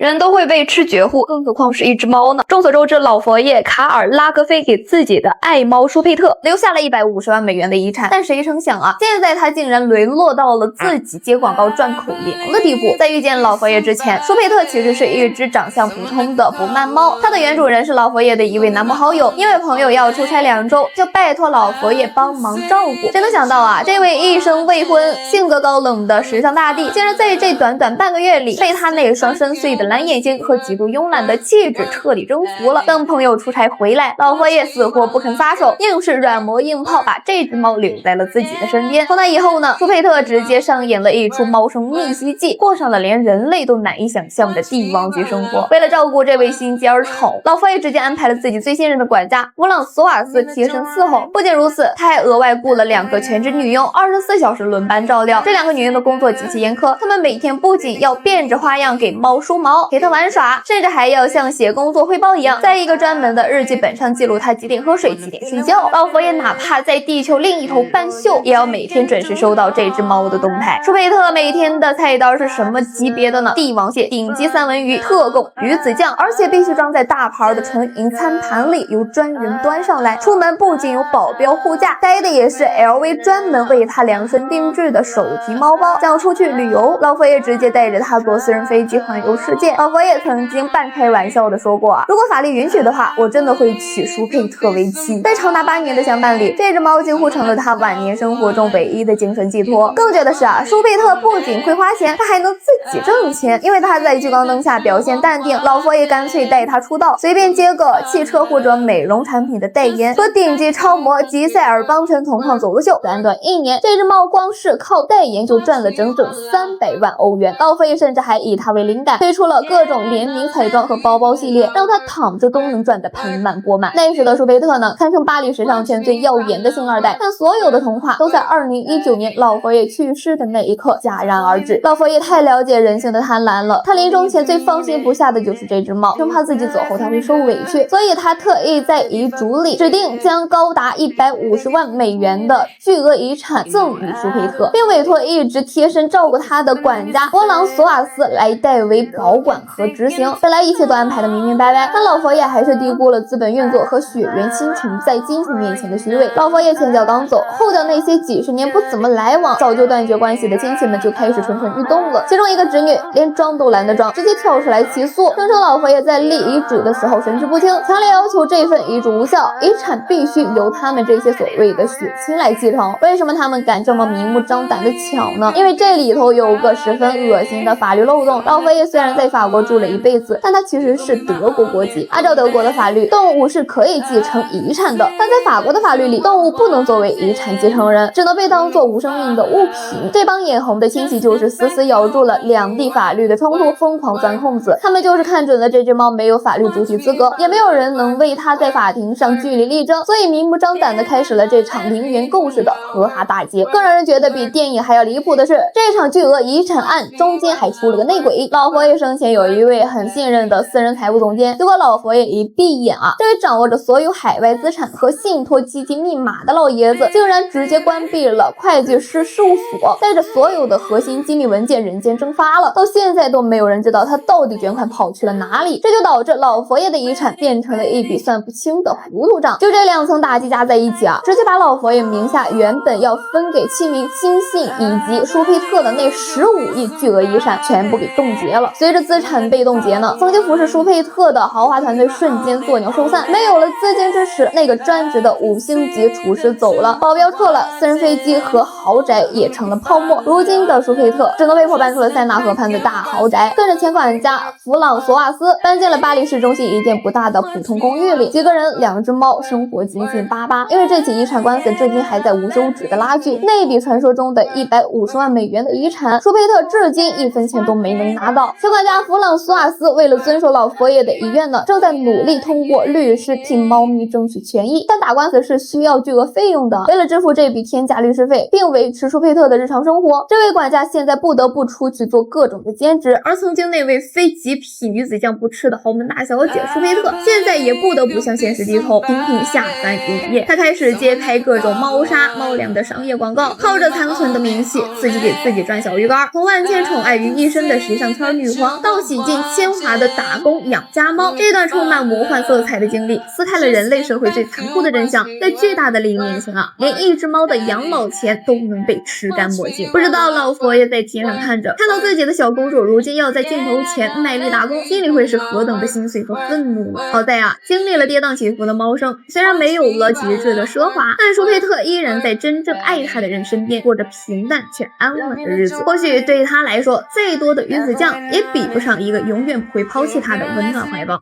人都会被吃绝户，更何况是一只猫呢？众所周知，老佛爷卡尔拉格菲给自己的爱猫舒佩特留下了150万美元的遗产，但谁成想啊，现在他竟然沦落到了自己接广告赚口粮的地步。在遇见老佛爷之前，舒佩特其实是一只长相普通的不曼猫，它的原主人是老佛爷的一位男朋好友，因为朋友要出差2周，就拜托老佛爷帮忙照顾。谁能想到啊，这位一生未婚、性格高冷的时尚大帝，竟然在这短短半个月里被他那双深邃的蓝眼睛和极度慵懒的气质彻底征服了。等朋友出差回来，老佛爷死活不肯撒手，硬是软磨硬泡把这只猫留在了自己的身边。从那以后呢，舒佩特直接上演了一出猫生逆袭记，过上了连人类都难以想象的帝王级生活。为了照顾这位心机儿宠，老佛爷直接安排了自己最信任的管家弗朗索瓦斯贴身伺候。不仅如此，他还额外雇了2个全职女佣，24小时轮班照料。这2个女佣的工作极其严苛，她们每天不仅要变着花样给猫梳毛、陪它玩耍，甚至还要像写工作汇报一样，在一个专门的日记本上记录它几点喝水、几点睡觉。老佛爷哪怕在地球另一头办秀，也要每天准时收到这只猫的动态。舒佩特每天的菜单是什么级别的呢？帝王蟹、顶级三文鱼、特供鱼子酱，而且必须装在大盘的纯银餐盘里，由专人端上来。出门不仅有保镖护驾，带的也是 LV 专门为他量身定制的手提猫包。想出去旅游，老佛爷直接带着他坐私人飞机环游世界。老佛爷曾经半开玩笑的说过啊，如果法律允许的话，我真的会娶舒佩特为妻。在长达8年的相伴里，这只猫几乎成了他晚年生活中唯一的精神寄托。更绝的是啊，舒佩特不仅会花钱，他还能自己挣钱。因为他在聚光灯下表现淡定，老佛爷干脆带他出道，随便接个汽车或者美容产品的代言，和顶级超模吉塞尔邦辰同框走个秀。短短1年，这只猫光是靠代言就赚了整整300万欧元。老佛爷甚至还以它为灵感，推出了各种联名彩妆和包包系列，让它躺着都能赚得盆满钵满。那时的舒佩特呢，堪称巴黎时尚圈最耀眼的星二代，但所有的童话都在2019年老佛爷去世的那一刻戛然而止。老佛爷太了解人性的贪婪了，他临终前最放心不下的就是这只猫，生怕自己走后他会受委屈，所以他特意在遗嘱里指定将高达150万美元的巨额遗产赠予舒佩特，并委托一直贴身照顾他的管家弗朗索瓦斯来代为保管和执行。本来一切都安排的明明白白，但老佛爷还是低估了资本运作和血缘亲情在金钱面前的虚伪。老佛爷前脚刚走，后脚那些几十年不怎么来往、早就断绝关系的亲戚们就开始蠢蠢欲动了。其中一个侄女连装都懒得装，直接跳出来起诉，声称老佛爷在立遗嘱的时候神志不清，强烈要求这份遗嘱无效，遗产必须由他们这些所谓的血亲来继承。为什么他们敢这么明目张胆的抢呢？因为这里头有个十分恶心的法律漏洞。老佛爷虽然在法国住了一辈子，但他其实是德国国籍。按照德国的法律，动物是可以继承遗产的，但在法国的法律里，动物不能作为遗产继承人，只能被当作无生命的物品。这帮眼红的亲戚就是死死咬住了两地法律的冲突，疯狂钻空子。他们就是看准了这只猫没有法律主体资格，也没有人能为它在法庭上据理力争，所以明目张胆的开始了这场零元购式的呵哈大捷。更让人觉得比电影还要离谱的是，这场巨额遗产案中间还出了个内鬼。老佛爷生前有一位很信任的私人财务总监，结果老佛爷一闭眼啊，这位掌握着所有海外资产和信托基金密码的老爷子竟然直接关闭了会计师事务所，带着所有的核心机密文件人间蒸发了。到现在都没有人知道他到底卷款跑去了哪里，这就导致老佛爷的遗产变成了一笔算不清的糊涂账。就这2层打击加在一起啊，直接把老佛爷名下原本要分给7名亲信以及舒佩特的那15亿巨额遗产全部给冻结了。随着资产被冻结呢，曾经服侍舒佩特的豪华团队瞬间作鸟兽散，没有了资金支持，那个专职的5星级厨师走了，保镖撤了，私人飞机和豪宅也成了泡沫。如今的舒佩特只能被迫搬出了塞纳河畔的大豪宅，跟着前管家弗朗索瓦斯搬进了巴黎市中心一间不大的普通公寓里，几个人2只猫，生活紧紧巴巴。因为这起遗产官司至今还在无休止的拉锯，那笔传说中的150万美元的遗产，舒佩特至今1分钱都没能拿到。前管家弗朗索瓦斯为了遵守老佛爷的遗愿呢，正在努力通过律师替猫咪争取权益，但打官司是需要巨额费用的。为了支付这笔天价律师费，并维持舒佩特的日常生活，这位管家现在不得不出去做各种的兼职。而曾经那位非极品鱼子酱不吃的豪门大小姐舒佩特，现在也不得不向现实低头，频频下凡营业。她开始接拍各种猫砂、猫粮的商业广告，靠着残存的名气，自己给自己赚小鱼干，从万千宠爱于一身的时尚圈女皇到到洗尽铅华的打工养家猫。这段充满魔幻色彩的经历，撕开了人类社会最残酷的真相。在巨大的利益面前啊，连一只猫的养老钱都能被吃干抹净。不知道老佛爷在天上看着，看到自己的小公主如今要在镜头前卖力打工，心里会是何等的心碎和愤怒呢？好在啊，经历了跌宕起伏的猫生，虽然没有了极致的奢华，但舒佩特依然在真正爱他的人身边过着平淡却安稳的日子。或许对他来说，再多的鱼子酱也比不上一个永远不会抛弃他的温暖怀抱。